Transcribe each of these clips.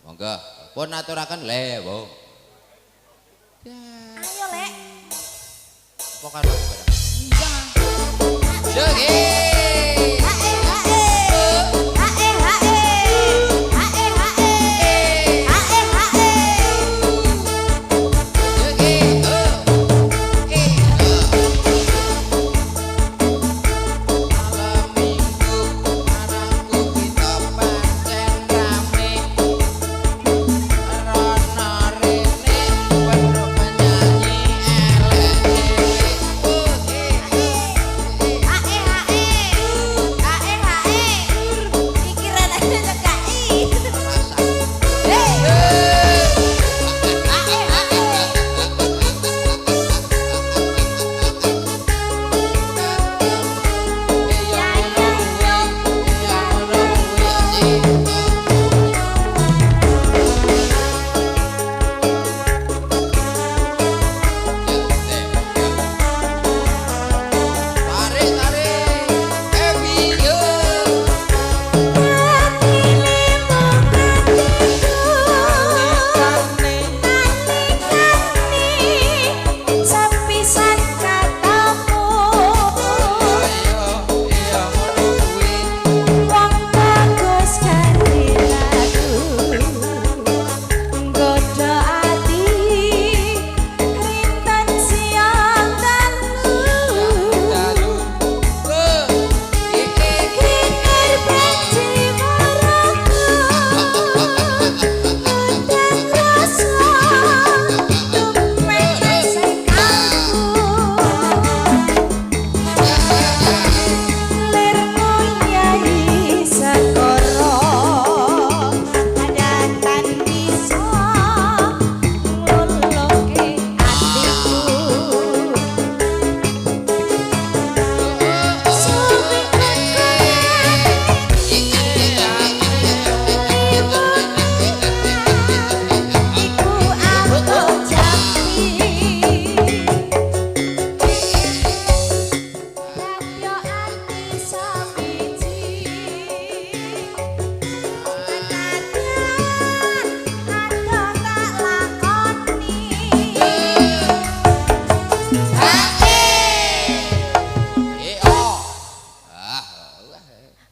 Monggo, pun aturaken lewo. Ayo lek. Pokoke barang. Joget.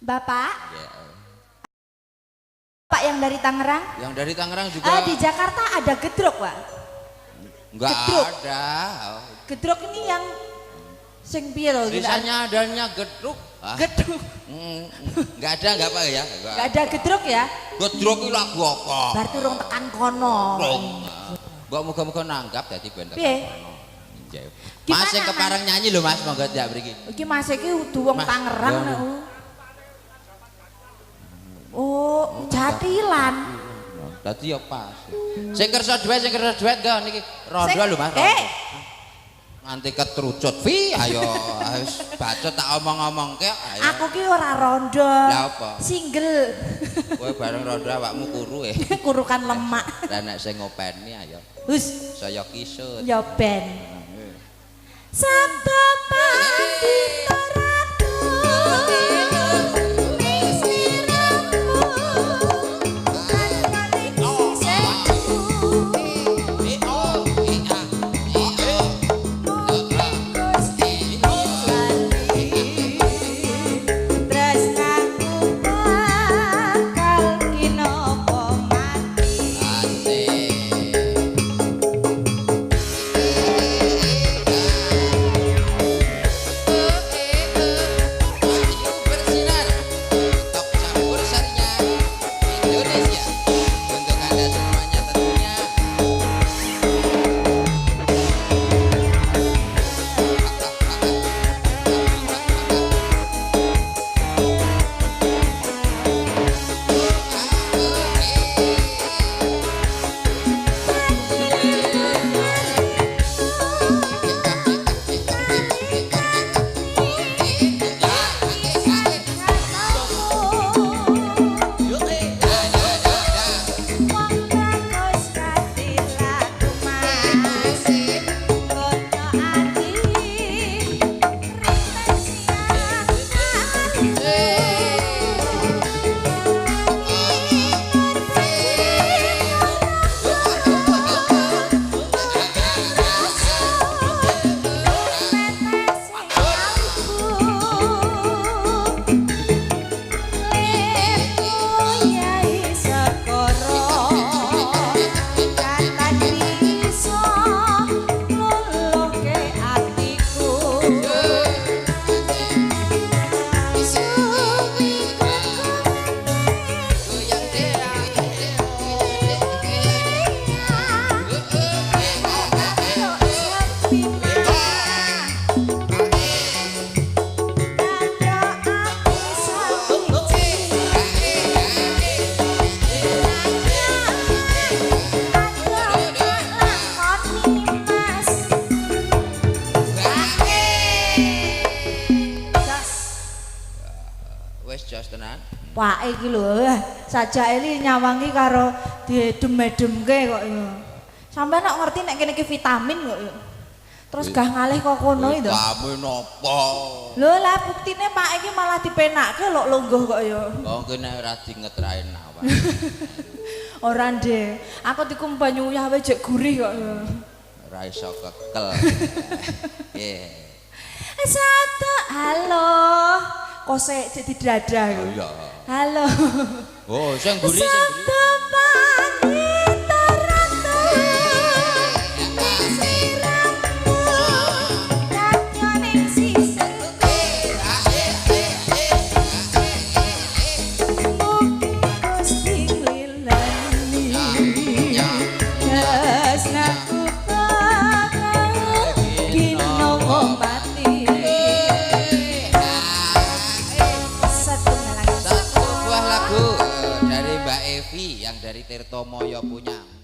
Bapak? Pak yang dari Tangerang? Yang dari Tangerang juga. Di Jakarta ada gedrok, Pak. Enggak gedrok. Ada. Gedrok ini yang sing piye lho? Tulisannya adanya gedruk. Gedruk. Enggak ada, enggak apa ya? Enggak ada gedrok ya? Gedruk iki lagu apa? Bar turung tekan kono. Mbok muga-muga nanggap dadi ben tekan Piye? kono. Mas sing kepareng nyanyi lho Mas, monggo jak mriki. Iki Mas iki udu wong Tangerang nek. Oh, Jatilan. Dadi ya pas. Sing kersa duet enggak niki rondo lho Mas. Nganti ketrucut. Fi ayo wis bacot tak omong-omongke ayo. Aku ki ora rondo. Lah apa? Single. Kowe bareng rondo awakmu kuru Kurukan lemak. Lah nek sing ngopeni ayo. Hus, Saya kisut. ya ben. Sabda pandita ratu. Wake iki lho, sajake iki nyawangi karo didem-demke kok ya. Sampeyan nek ngerti nek kene iki vitamin kok ya. Terus gah ngalih kok kono itu. Vitamin apa? Lho lah buktine Pak iki malah dipenakke lho lungguh kok ya. Wong kene ora dingetrain awak. Ora ndek. Aku dikum banyu uyah wae jek gurih kok ya. Ora iso kekel. Nggih. Satu, halo. Kok sik jadi dada Oh iya. Halo. Oh, sing gurih sing gurih. Satu wanita ratu. Siramu. Katnya ning sisih. Mugi Gusti nglilani. Tresnaku bakal ginowo mati. Satu buah lagu dari Mbak Evi yang dari Tirto Moyo punya.